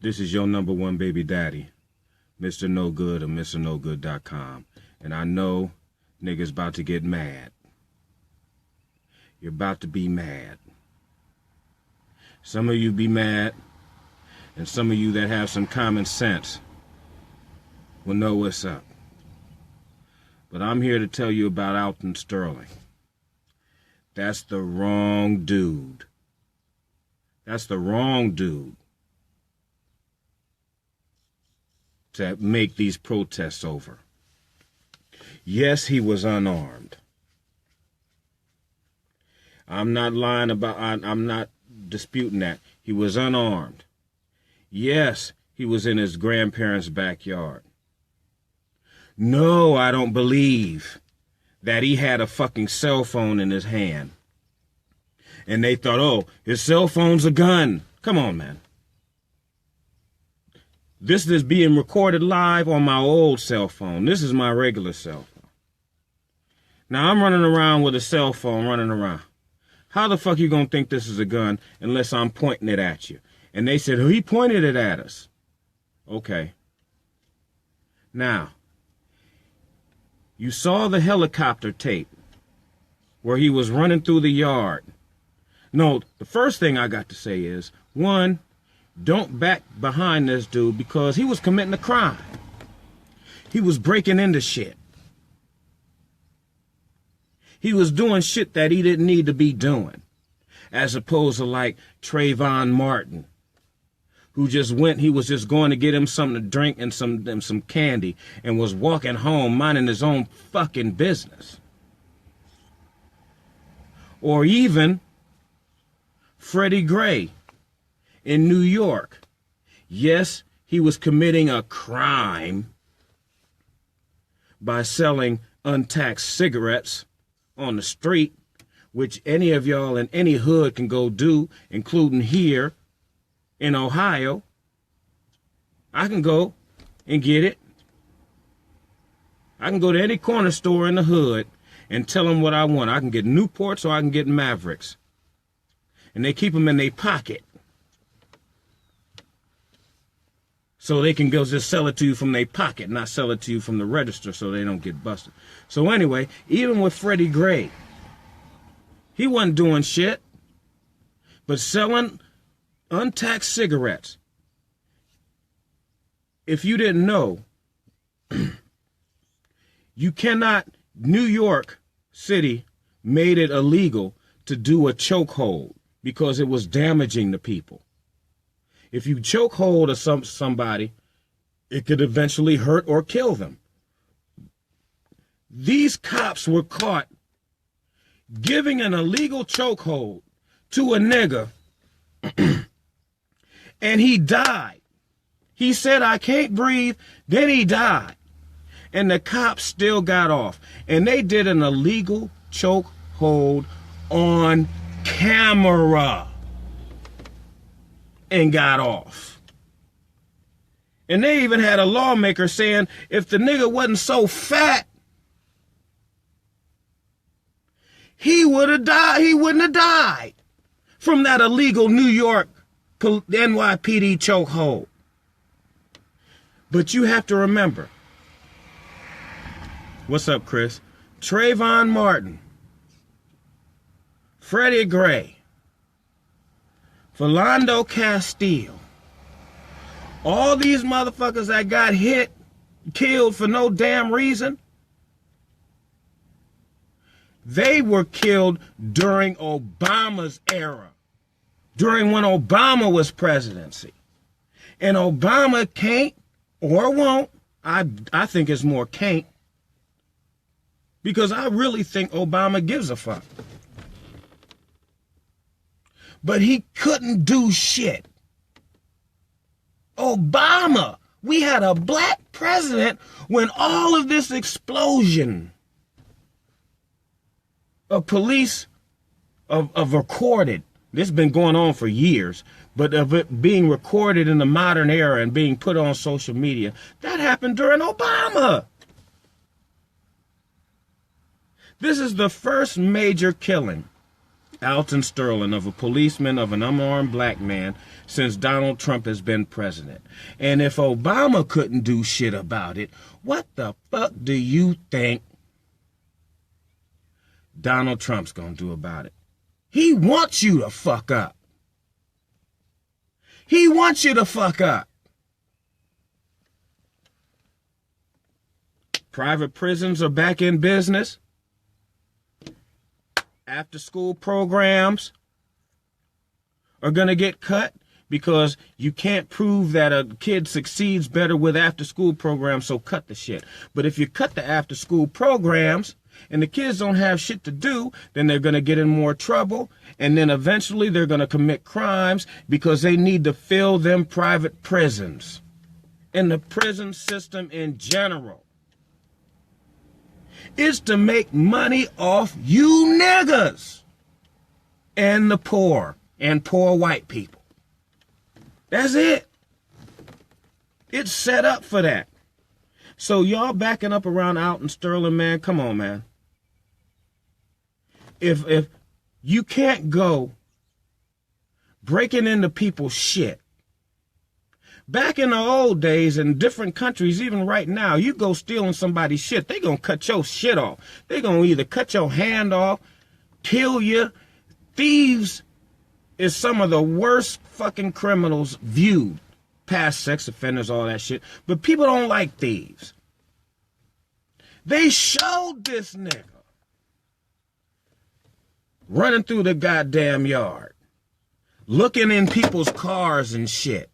This is your number one baby daddy, Mr. No Good of MrNoGood.com. And I know niggas about to get mad. You're about to be mad. Some of you be mad, and some of you that have some common sense will know what's up. But I'm here to tell you about Alton Sterling. That's the wrong dude. That's the wrong dude to make these protests over. Yes, he was unarmed. I'm not lying about, I'm not disputing that. He was unarmed. Yes, he was in his grandparents' backyard. No, I don't believe that he had a fucking cell phone in his hand. And they thought, oh, his cell phone's a gun. Come on, man. This is being recorded live on my old cell phone. This is my regular cell phone. Now, I'm running around with a cell phone running around. How the fuck you gonna think this is a gun unless I'm pointing it at you? And they said, oh, he pointed it at us. Okay. Now, you saw the helicopter tape where he was running through the yard. No, the first thing I got to say is, one, don't back behind this dude because he was committing a crime. He was breaking into shit. He was doing shit that he didn't need to be doing. As opposed to like Trayvon Martin, who just went, he was just going to get him something to drink and some candy and was walking home minding his own fucking business. Or even Freddie Gray in New York. Yes, he was committing a crime by selling untaxed cigarettes on the street, which any of y'all in any hood can go do, including here in Ohio. I can go and get it. I can go to any corner store in the hood and tell them what I want. I can get Newports or I can get Mavericks. And they keep them in their pocket. So they can go just sell it to you from their pocket, not sell it to you from the register so they don't get busted. So anyway, even with Freddie Gray, he wasn't doing shit but selling untaxed cigarettes. If you didn't know, you cannot, New York City made it illegal to do a chokehold because it was damaging to people. If you choke hold of somebody, it could eventually hurt or kill them. These cops were caught giving an illegal chokehold to a nigga, and he died. He said, I can't breathe, then he died. And the cops still got off. And they did an illegal chokehold on camera and got off. And they even had a lawmaker saying if the nigga wasn't so fat, he would have died. He wouldn't have died from that illegal New York NYPD chokehold. But you have to remember, what's up, Chris? Trayvon Martin, Freddie Gray, Philando Castile, all these motherfuckers that got hit, killed for no damn reason, they were killed during Obama's era, during when Obama was presidency. And Obama can't or won't, I think it's more can't, because I really think Obama gives a fuck. But he couldn't do shit. Obama, we had a black president when all of this explosion of police, of recorded, this has been going on for years, but of it being recorded in the modern era and being put on social media, that happened during Obama. This is the first major killing Alton Sterling, of a policeman of an unarmed black man since Donald Trump has been president. And if Obama couldn't do shit about it, what the fuck do you think Donald Trump's gonna do about it? He wants you to fuck up. He wants you to fuck up. Private prisons are back in business. After school programs are going to get cut because you can't prove that a kid succeeds better with after school programs, so cut the shit. But if you cut the after school programs and the kids don't have shit to do, then they're going to get in more trouble, and then eventually they're going to commit crimes because they need to fill them private prisons and the prison system in general. Is to make money off you niggas and the poor and poor white people. That's it. It's set up for that. So y'all backing up around Alton Sterling, man, come on, man. If you can't go breaking into people's shit. Back in the old days in different countries, even right now, you go stealing somebody's shit, they gonna cut your shit off. They gonna either cut your hand off, kill you. Thieves is some of the worst fucking criminals viewed. Past sex offenders, all that shit. But people don't like thieves. They showed this nigga running through the goddamn yard, looking in people's cars and shit.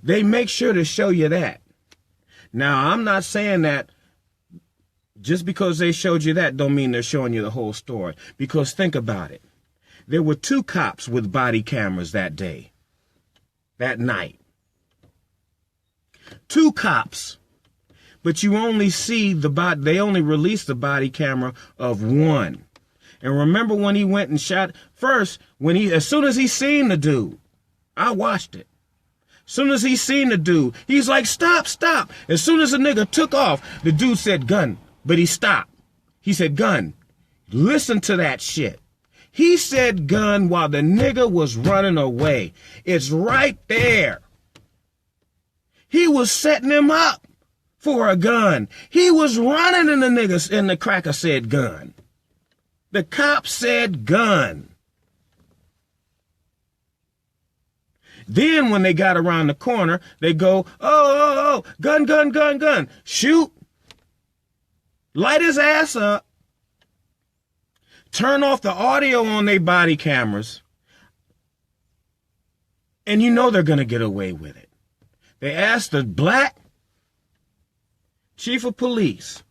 They make sure to show you that. Now, I'm not saying that just because they showed you that don't mean they're showing you the whole story. Because think about it. There were 2 cops with body cameras that day, that night. 2 cops. But you only see they only released the body camera of 1. And remember when he went and shot, first, as soon as he seen the dude, I watched it. Soon as he seen the dude, he's like, stop, stop. As soon as the nigga took off, the dude said gun, but he stopped. He said gun. Listen to that shit. He said gun while the nigga was running away. It's right there. He was setting him up for a gun. He was running and the nigga and the cracker said gun. The cop said gun. Then when they got around the corner, they go, oh, gun, gun, gun, gun. Shoot. Light his ass up. Turn off the audio on their body cameras. And you know they're going to get away with it. They asked the black chief of police,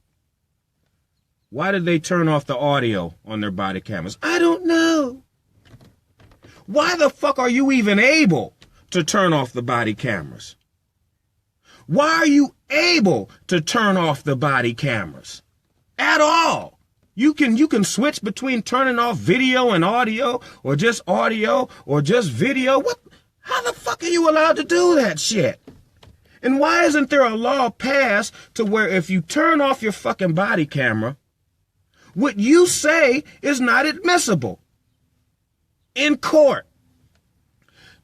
why did they turn off the audio on their body cameras? I don't know. Why the fuck are you even able to turn off the body cameras? Why are you able to turn off the body cameras at all? You can switch between turning off video and audio or just video. How the fuck are you allowed to do that shit? And why isn't there a law passed to where if you turn off your fucking body camera, what you say is not admissible in court?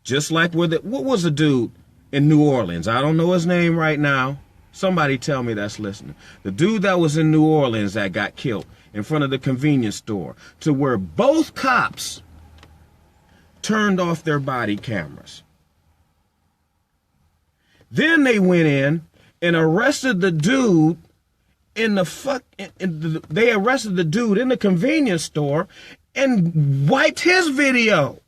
Just like what was the dude in New Orleans? I don't know his name right now. Somebody tell me that's listening. The dude that was in New Orleans that got killed in front of the convenience store, to where both cops turned off their body cameras. Then they went in and arrested the dude they arrested the dude in the convenience store and wiped his video.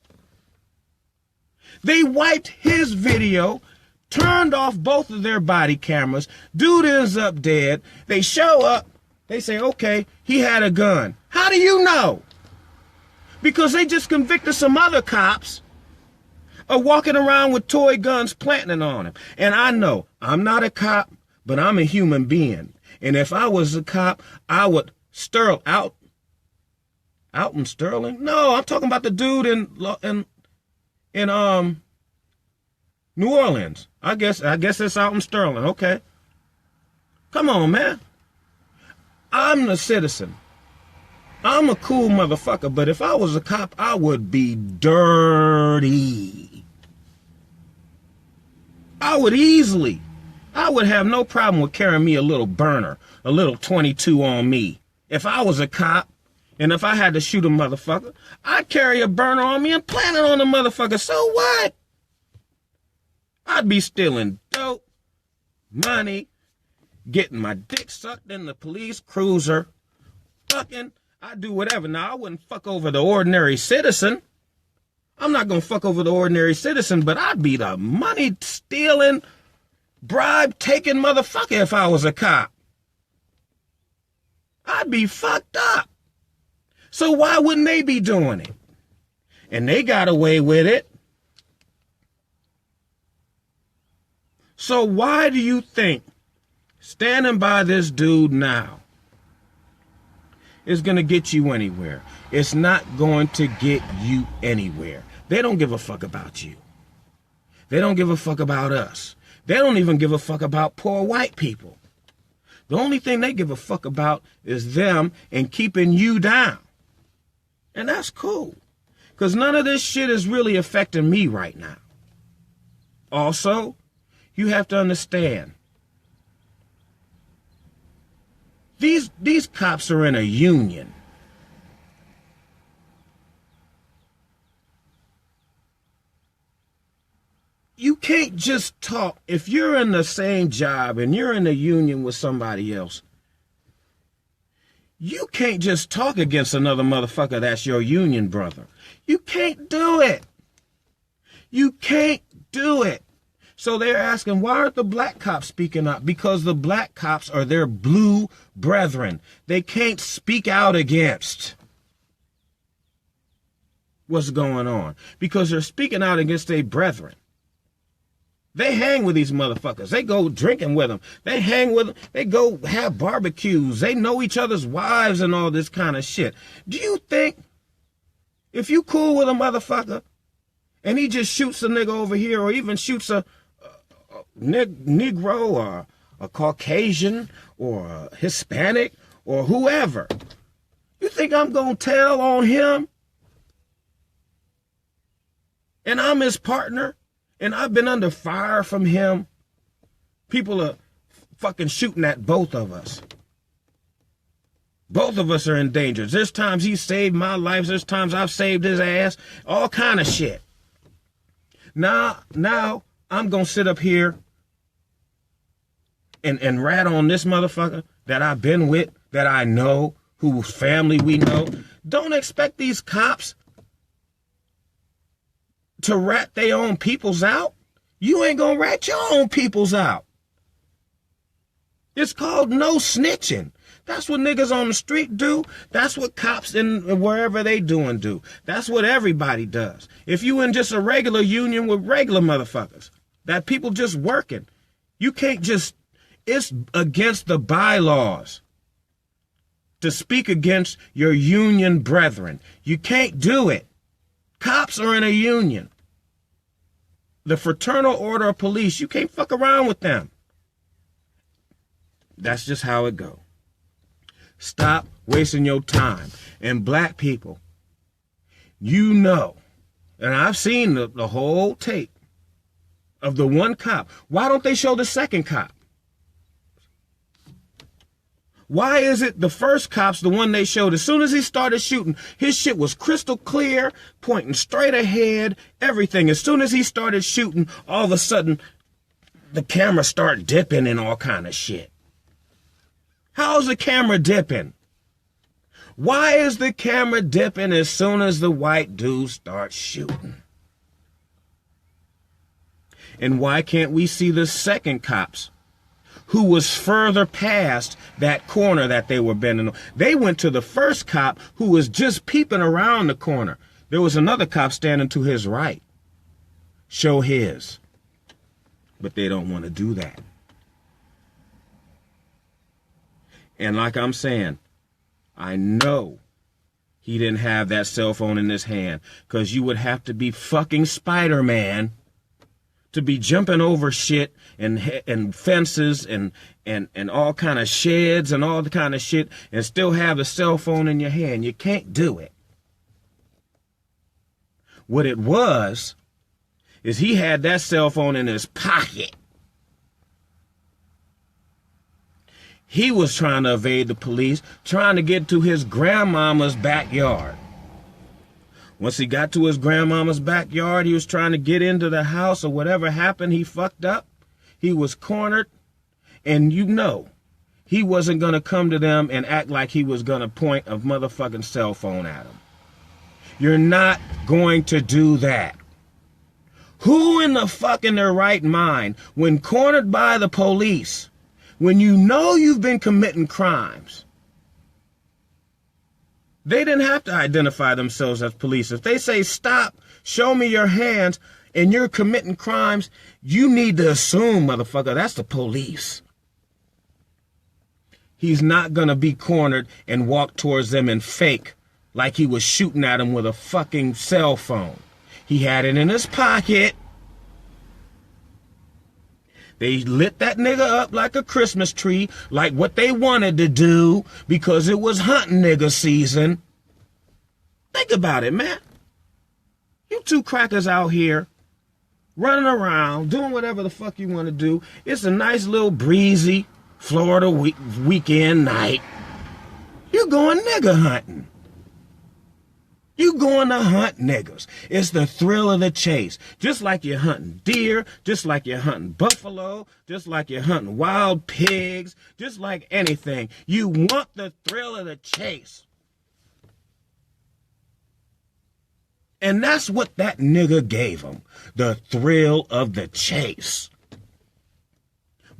They wiped his video, turned off both of their body cameras. Dude ends up dead. They show up. They say, okay, he had a gun. How do you know? Because they just convicted some other cops of walking around with toy guns planting on him. And I know I'm not a cop, but I'm a human being. And if I was a cop, I would Alton Sterling? No, I'm talking about the dude in New Orleans. I guess it's Alton Sterling. Okay. Come on, man. I'm the citizen. I'm a cool motherfucker, but if I was a cop, I would be dirty. I would have no problem with carrying me a little burner, a little 22 on me. If I was a cop, and if I had to shoot a motherfucker, I'd carry a burner on me and plant it on the motherfucker. So what? I'd be stealing dope, money, getting my dick sucked in the police cruiser, fucking, I'd do whatever. Now, I wouldn't fuck over the ordinary citizen. I'm not going to fuck over the ordinary citizen, but I'd be the money-stealing, bribe-taking motherfucker if I was a cop. I'd be fucked up. So why wouldn't they be doing it? And they got away with it. So why do you think standing by this dude now is going to get you anywhere? It's not going to get you anywhere. They don't give a fuck about you. They don't give a fuck about us. They don't even give a fuck about poor white people. The only thing they give a fuck about is them and keeping you down. And that's cool, because none of this shit is really affecting me right now. Also, you have to understand, these cops are in a union. You can't just talk. If you're in the same job and you're in a union with somebody else, you can't just talk against another motherfucker that's your union brother. You can't do it. You can't do it. So they're asking, why aren't the black cops speaking up? Because the black cops are their blue brethren. They can't speak out against what's going on because they're speaking out against their brethren. They hang with these motherfuckers. They go drinking with them. They hang with them. They go have barbecues. They know each other's wives and all this kind of shit. Do you think if you cool with a motherfucker and he just shoots a nigga over here or even shoots a Negro or a Caucasian or a Hispanic or whoever, you think I'm going to tell on him? And I'm his partner? And I've been under fire from him. People are fucking shooting at both of us. Both of us are in danger. There's times he saved my life. There's times I've saved his ass. All kind of shit. Now I'm going to sit up here and rat on this motherfucker that I've been with, that I know, whose family we know. Don't expect these cops to rat their own peoples out. You ain't gonna rat your own peoples out. It's called no snitching. That's what niggas on the street do. That's what cops in wherever they do. That's what everybody does. If you in just a regular union with regular motherfuckers, that people just working, you can't just, it's against the bylaws to speak against your union brethren. You can't do it. Cops are in a union. The Fraternal Order of Police, you can't fuck around with them. That's just how it go. Stop wasting your time. And black people, you know, and I've seen the whole tape of the one cop. Why don't they show the second cop? Why is it the first cop's the one they showed? As soon as he started shooting, his shit was crystal clear, pointing straight ahead, everything. As soon as he started shooting, all of a sudden, the camera started dipping and all kind of shit. How's the camera dipping? Why is the camera dipping as soon as the white dude starts shooting? And why can't we see the second cops who was further past that corner that they were bending on? They went to the first cop who was just peeping around the corner. There was another cop standing to his right. Show his. But they don't want to do that. And like I'm saying, I know he didn't have that cell phone in his hand, because you would have to be fucking Spider-Man to be jumping over shit and fences and all kind of sheds and all the kind of shit and still have the cell phone in your hand. You can't do it. What it was is he had that cell phone in his pocket. He was trying to evade the police, trying to get to his grandmama's backyard. Once he got to his grandmama's backyard, he was trying to get into the house, or whatever happened, he fucked up. He was cornered, and you know, he wasn't going to come to them and act like he was going to point a motherfucking cell phone at them. You're not going to do that. Who in the fuck in their right mind, when cornered by the police, when you know you've been committing crimes, they didn't have to identify themselves as police. If they say, stop, show me your hands, and you're committing crimes, you need to assume, motherfucker, that's the police. He's not going to be cornered and walk towards them and fake like he was shooting at them with a fucking cell phone. He had it in his pocket. They lit that nigga up like a Christmas tree, like what they wanted to do, because it was hunting nigga season. Think about it, man. You two crackers out here running around, doing whatever the fuck you want to do. It's a nice little breezy Florida weekend night. You going nigga hunting. You going to hunt niggas. It's the thrill of the chase. Just like you're hunting deer, just like you're hunting buffalo, just like you're hunting wild pigs, just like anything. You want the thrill of the chase. And that's what that nigga gave him. The thrill of the chase.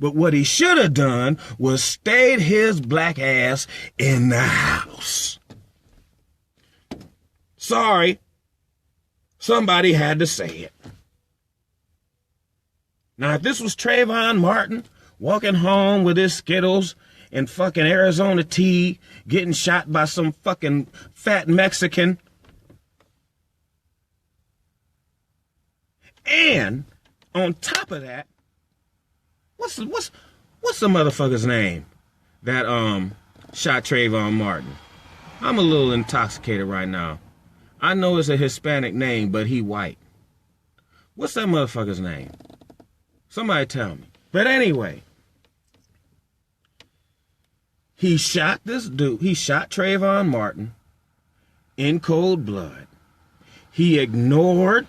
But what he should have done was stayed his black ass in the house. Sorry, somebody had to say it. Now, if this was Trayvon Martin walking home with his Skittles and fucking Arizona tea, getting shot by some fucking fat Mexican, and on top of that, what's the motherfucker's name that shot Trayvon Martin? I'm a little intoxicated right now. I know it's a Hispanic name, but he white. What's that motherfucker's name? Somebody tell me. But anyway, he shot this dude. He shot Trayvon Martin in cold blood. He ignored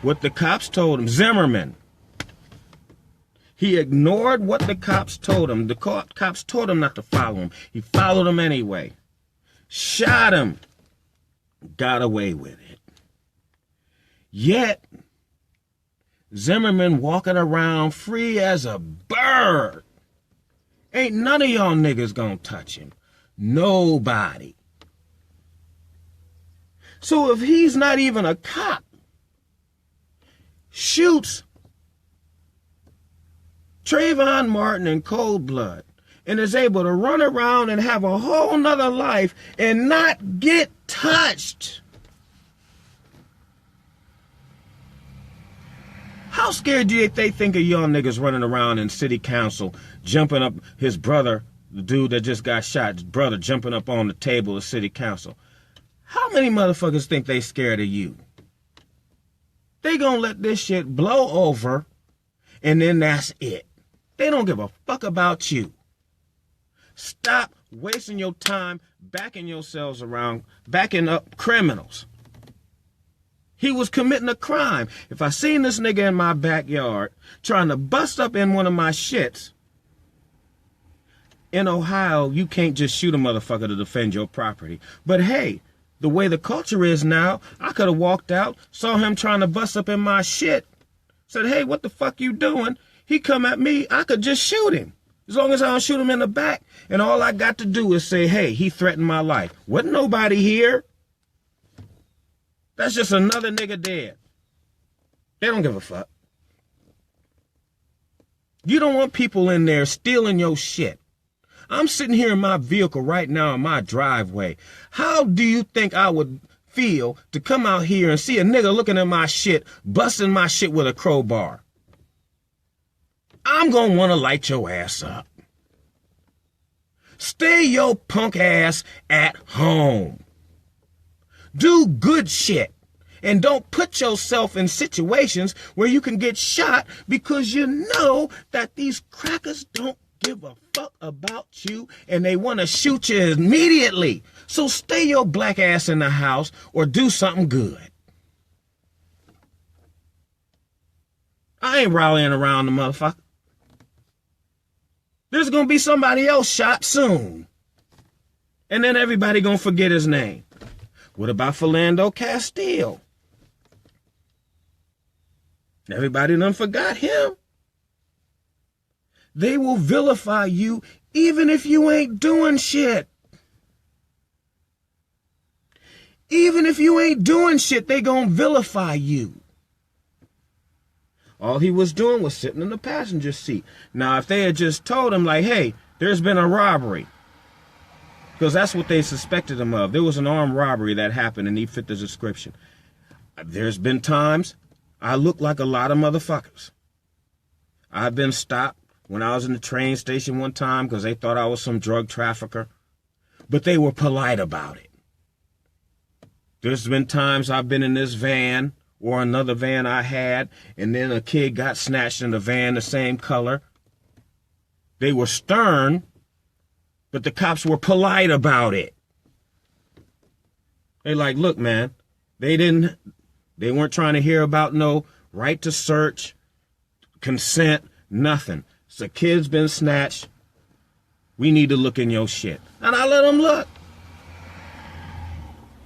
what the cops told him. Zimmerman. He ignored what the cops told him. The cops told him not to follow him. He followed him anyway. Shot him. Got away with it. Yet, Zimmerman walking around free as a bird. Ain't none of y'all niggas gonna touch him. Nobody. So if he's not even a cop, shoots Trayvon Martin in cold blood, and is able to run around and have a whole nother life and not get touched. How scared do they think of y'all niggas running around in city council, jumping up his brother, the dude that just got shot, his brother jumping up on the table of city council? How many motherfuckers think they scared of you? They gonna let this shit blow over, and then that's it. They don't give a fuck about you. Stop wasting your time backing yourselves around, backing up criminals. He was committing a crime. If I seen this nigga in my backyard trying to bust up in one of my shits, in Ohio, you can't just shoot a motherfucker to defend your property. But hey, the way the culture is now, I could have walked out, saw him trying to bust up in my shit, said, hey, what the fuck you doing? He come at me, I could just shoot him. As long as I don't shoot him in the back, and all I got to do is say, hey, he threatened my life. Wasn't nobody here. That's just another nigga dead. They don't give a fuck. You don't want people in there stealing your shit. I'm sitting here in my vehicle right now in my driveway. How do you think I would feel to come out here and see a nigga looking at my shit, busting my shit with a crowbar? I'm gonna want to light your ass up. Stay your punk ass at home. Do good shit. And don't put yourself in situations where you can get shot because you know that these crackers don't give a fuck about you and they want to shoot you immediately. So stay your black ass in the house or do something good. I ain't rallying around the motherfucker. There's going to be somebody else shot soon. And then everybody going to forget his name. What about Philando Castile? Everybody done forgot him. They will vilify you even if you ain't doing shit. Even if you ain't doing shit, they gonna vilify you. All he was doing was sitting in the passenger seat. Now, if they had just told him, like, hey, there's been a robbery, because that's what they suspected him of. There was an armed robbery that happened, and he fit the description. There's been times I look like a lot of motherfuckers. I've been stopped when I was in the train station one time because they thought I was some drug trafficker, but they were polite about it. There's been times I've been in this van or another van I had, and then a kid got snatched in the van the same color. They were stern, but the cops were polite about it. They like, look, man, they weren't trying to hear about no right to search, consent, nothing. So a kid's been snatched. We need to look in your shit. And I let them look.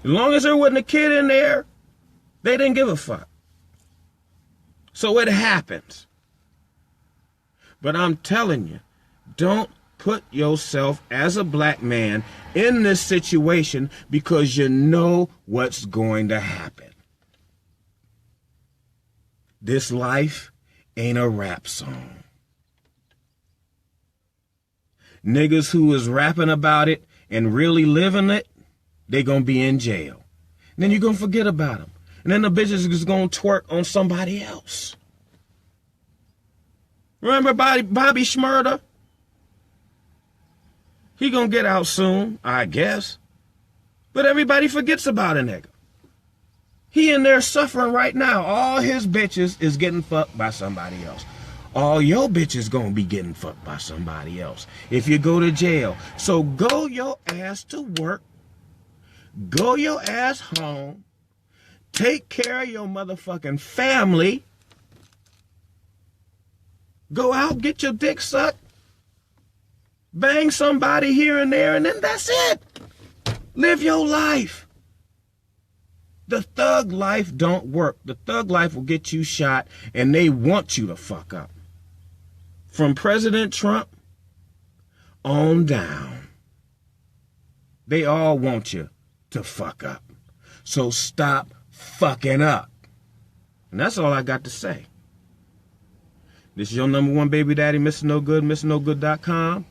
As long as there wasn't a kid in there, they didn't give a fuck. So it happens. But I'm telling you, don't put yourself as a black man in this situation because you know what's going to happen. This life ain't a rap song. Niggas who is rapping about it and really living it, they gonna be in jail. And then you're gonna forget about them. And then the bitches is gonna twerk on somebody else. Remember Bobby Shmurda? He gonna get out soon, I guess. But everybody forgets about a nigga. He in there suffering right now. All his bitches is getting fucked by somebody else. All your bitches gonna be getting fucked by somebody else if you go to jail. So go your ass to work. Go your ass home. Take care of your motherfucking family. Go out, get your dick sucked. Bang somebody here and there, and then that's it. Live your life. The thug life don't work. The thug life will get you shot, and they want you to fuck up. From President Trump on down, they all want you to fuck up. So stop fucking up. And that's all I got to say. This is your number one baby daddy, Mr. No Good, MrNoGood.com.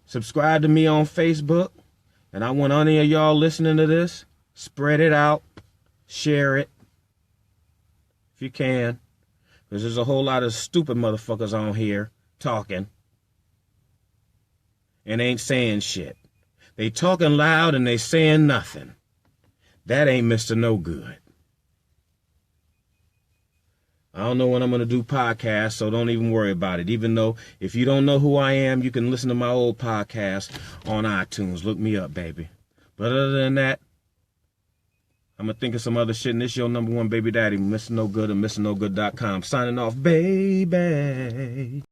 Subscribe to me on Facebook. And I want any of y'all listening to this, spread it out, share it, if you can. Because there's a whole lot of stupid motherfuckers on here talking and ain't saying shit. They talking loud and they saying nothing. That ain't Mr. No Good. I don't know when I'm going to do podcasts, so don't even worry about it. Even though if you don't know who I am, you can listen to my old podcast on iTunes. Look me up, baby. But other than that, I'm going to think of some other shit, and this your number one baby daddy, Mr. No Good and MrNoGood.com. Signing off, baby.